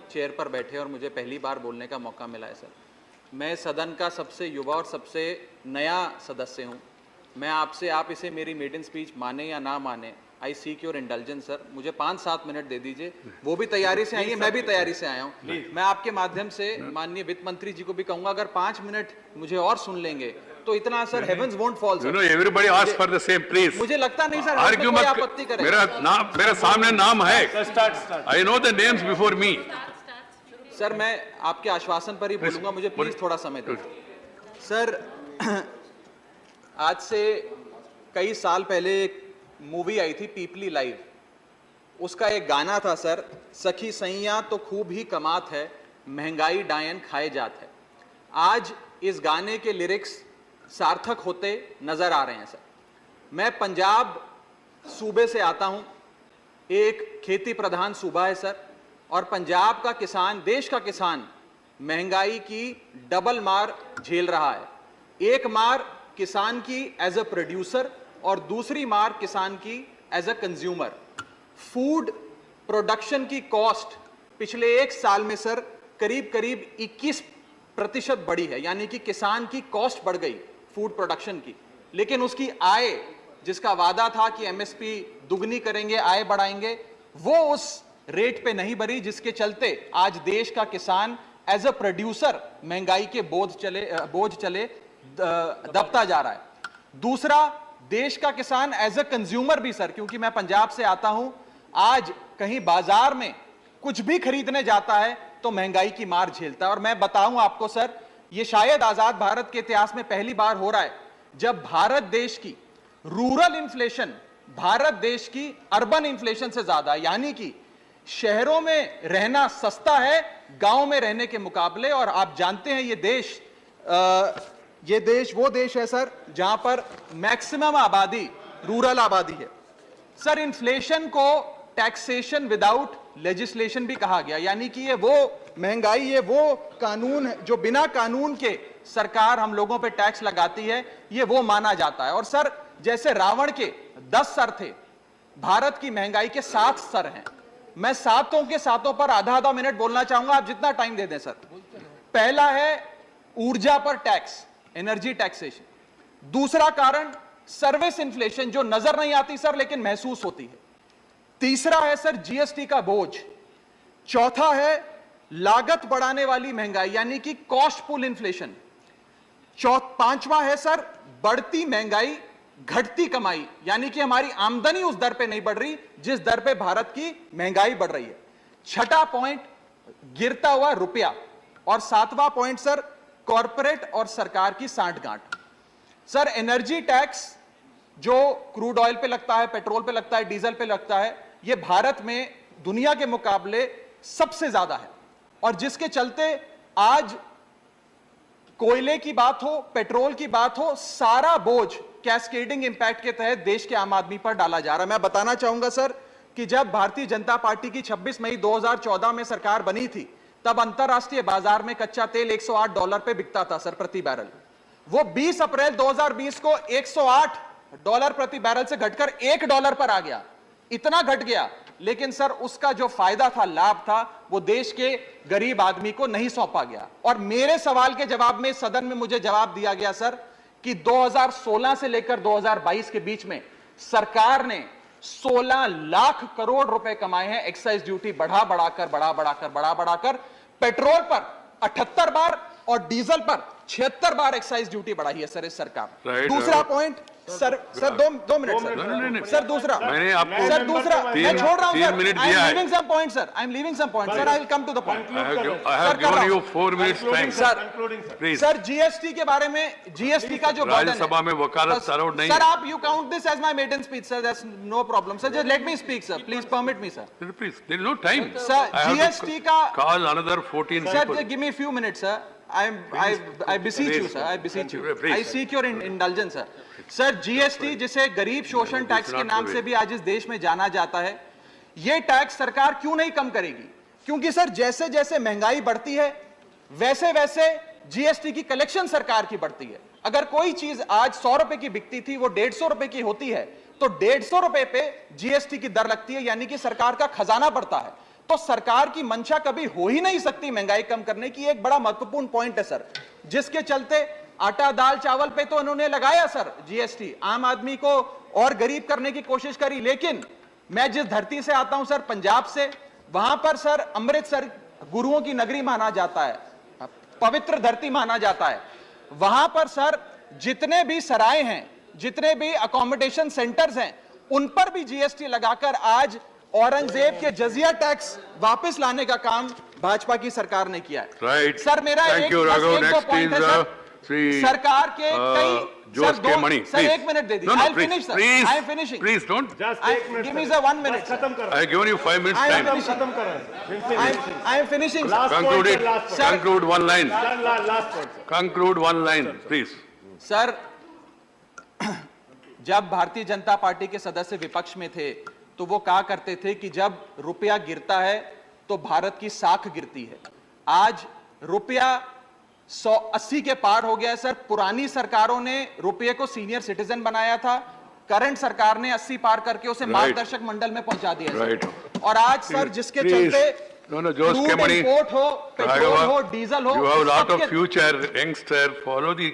Chair पर बैठे और मुझे पहली बार बोलने का मौका मिला है सर। मैं सदन का सबसे युवा और सबसे नया सदस्य हूं। मैं आपसे, आप इसे मेरी मेडन स्पीच माने या ना माने, आई सीक योर इंडल्जेंस सर। मुझे 5-7 मिनट दे दीजिए, वो भी तैयारी से आई है, मैं भी तैयारी से आया हूं। मैं आपके माध्यम से माननीय वित्त मंत्री जी को भी कहूंगा, अगर 5 मिनट मुझे और सुन लेंगे तो इतना sir heavens won't fall sir. Everybody ask for the same please. मुझे लगता नहीं सर आर्ग्यू मत, आपत्ति करें। मेरा सामने नाम है, I know the names before me. Sir मैं आपके आश्वासन पर ही बोलूंगा, मुझे प्लीज थोड़ा समय दें सर। आज से कई साल पहले एक मूवी आई थी पीपली लाइव, उसका एक गाना था सर, सखी सैया तो खूब ही कमात है, महंगाई डायन खाए जात है। आज इस गाने के लिरिक्स सार्थक होते नजर आ रहे हैं सर। मैं पंजाब सूबे से आता हूं, एक खेती प्रधान सूबा है सर, और पंजाब का किसान, देश का किसान महंगाई की डबल मार झेल रहा है। एक मार किसान की एज अ प्रोड्यूसर और दूसरी मार किसान की as a consumer. Food production की कॉस्ट पिछले 1 साल में सर करीब 21% बढ़ी है, यानी कि किसान की कॉस्ट बढ़ गई फूड प्रोडक्शन की, लेकिन उसकी आय, जिसका वादा था कि एमएसपी दुगनी करेंगे, आय बढ़ाएंगे, वो उस रेट पे नहीं बढ़ी, जिसके चलते आज देश का किसान एज अ प्रोड्यूसर महंगाई के बोझ चले दबता जा रहा है। दूसरा, देश का किसान एज अ कंज्यूमर भी सर, क्योंकि मैं पंजाब से आता हूं, आज कहीं बाजार में कुछ भी खरीदने जाता है तो महंगाई की मार झेलता है। और मैं बताऊं आपको सर, यह शायद आजाद भारत के इतिहास में पहली बार हो रहा है जब भारत देश की रूरल इन्फ्लेशन भारत देश की अर्बन इन्फ्लेशन से ज्यादा है, यानी कि शहरों में रहना सस्ता है गांव में रहने के मुकाबले। और आप जानते हैं ये देश वो देश है सर जहां पर मैक्सिमम आबादी रूरल आबादी है। सर इन्फ्लेशन को टैक्सेशन विदाउट लेजिस्लेशन भी कहा गया, यानी कि ये वो महंगाई, ये वो कानून है जो बिना कानून के सरकार हम लोगों पे टैक्स लगाती है, ये वो माना जाता है। और सर जैसे रावण के 10 सर थे, भारत की महंगाई के 7 सर हैं। मैं सातों के सातों पर आधा मिनट बोलना चाहूंगा, आप जितना टाइम दे दें सर। पहला है ऊर्जा पर टैक्स, एनर्जी टैक्सेशन। दूसरा कारण सर्विस इन्फ्लेशन, जो नजर नहीं आती सर लेकिन महसूस होती है। तीसरा है सर जीएसटी का बोझ। चौथा है लागत बढ़ाने वाली महंगाई, यानी कि कॉस्ट पुल इन्फ्लेशन। पांचवा है सर बढ़ती महंगाई घटती कमाई, यानी कि हमारी आमदनी उस दर पे नहीं बढ़ रही जिस दर पे भारत की महंगाई बढ़ रही है। छठा पॉइंट गिरता हुआ रुपया। और सातवां पॉइंट सर कॉरपोरेट और सरकार की सांठगांठ। सर एनर्जी टैक्स जो क्रूड ऑयल पे लगता है, पेट्रोल पे लगता है, डीजल पे लगता है, यह भारत में दुनिया के मुकाबले सबसे ज्यादा है। और जिसके चलते आज कोयले की बात हो, पेट्रोल की बात हो, सारा बोझ कैस्केडिंग इंपैक्ट के तहत देश के आम आदमी पर डाला जा रहा है। मैं बताना चाहूंगा सर कि जब भारतीय जनता पार्टी की 26 मई 2014 में सरकार बनी थी, तब अंतरराष्ट्रीय बाजार में कच्चा तेल $108 पे बिकता था सर प्रति बैरल। वो 20 अप्रैल 2020 को $108 प्रति बैरल से घटकर $1 पर आ गया। इतना घट गया, लेकिन सर उसका जो फायदा था, लाभ था, वो देश के गरीब आदमी को नहीं सौंपा गया। और मेरे सवाल के जवाब में सदन में मुझे जवाब दिया गया सर कि 2016 से लेकर 2022 के बीच में सरकार ने 16 लाख करोड़ रुपए कमाए हैं एक्साइज ड्यूटी बढ़ाकर। पेट्रोल पर 78 बार और डीजल पर 76 बार एक्साइज ड्यूटी बढ़ाई है सर इस सरकार। दूसरा पॉइंट सर दो मिनट सर दूसरा मैंने आपको सर दूसरा मैं छोड़ रहा हूं 3 मिनट दिया है। I am leaving some point sir, I will come to the point. I have given you 4 minutes time. Please. Sir GST के बारे में, जीएसटी का जो बर्डन है, राज्यसभा में वकालत अलाउड नहीं सर आप you count this as my maiden speech sir, that's no problem sir, just let me speak sir, please permit me sir. Please, there is no time. Sir, I have to GST का call another 14 sir, people. give me a few minutes sir, I beseech you sir, I beseech you, I seek your indulgence sir। Sir GST, जिसे गरीब शोषण tax के नाम से भी आज इस देश में जाना जाता है, यह टैक्स सरकार क्यों नहीं कम करेगी? क्योंकि सर जैसे जैसे महंगाई बढ़ती है वैसे वैसे जीएसटी की कलेक्शन सरकार की बढ़ती है। अगर कोई चीज आज 100 रुपए की बिकती थी, वो 150 रुपए की होती है, तो 150 रुपए पे जीएसटी की दर लगती है, यानी कि सरकार का खजाना बढ़ता है। तो सरकार की मंशा कभी हो ही नहीं सकती महंगाई कम करने की। एक बड़ा महत्वपूर्ण पॉइंट है सर, जिसके चलते आटा दाल चावल पे तो उन्होंने लगाया सर जीएसटी, आम आदमी को और गरीब करने की कोशिश करी। लेकिन मैं जिस धरती से आता हूं सर, पंजाब से, वहां पर सर अमृतसर गुरुओं की नगरी माना जाता है, पवित्र धरती माना जाता है। वहां पर सर जितने भी सराय हैं, जितने भी अकोमोडेशन सेंटर्स हैं, उन पर भी जीएसटी लगाकर आज औरंगजेब के जजिया टैक्स वापस लाने का काम भाजपा की सरकार ने किया है। Right. सर मेरा Thank एक you, Raghav. बस एक दो Next पॉइंट है is, सर, Sri, सरकार के कई Jose सर K. दो- Mani, सर please. एक मिनट दे दीजिए। No, I'll please, finish, sir. please, I am finishing. Please don't. Just एक minute Give me the 1 minute. खत्म कर I have given you 5 minutes I am time. finishing. खत्म कर I am finishing, sir. Last Conclude point, it. sir, last point. Sir. Conclude one line. Last point Conclude one line, please. Sir जब Bharatiya Janata party के सदस्य विपक्ष में थे तो वो कहा करते थे कि जब रुपया गिरता है तो भारत की साख गिरती है। आज रुपया 180 के पार हो गया है सर। पुरानी सरकारों ने रुपये को सीनियर सिटीजन बनाया था, करंट सरकार ने 80 पार करके उसे मार्गदर्शक मंडल में पहुंचा दिया सर। Right. और आज सर जिसके Please. चलते No, Jose K. Crude Mani. Import हो, पेट्रोल हो, Raghav, डीजल हो, you have a lot of सबके- future youngster. Follow the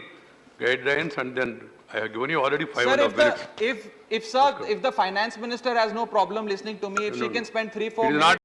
guidelines and then I have given you already 5 Sir, minutes. if the finance minister has no problem listening to me, if she can spend 3-4 It is minutes. not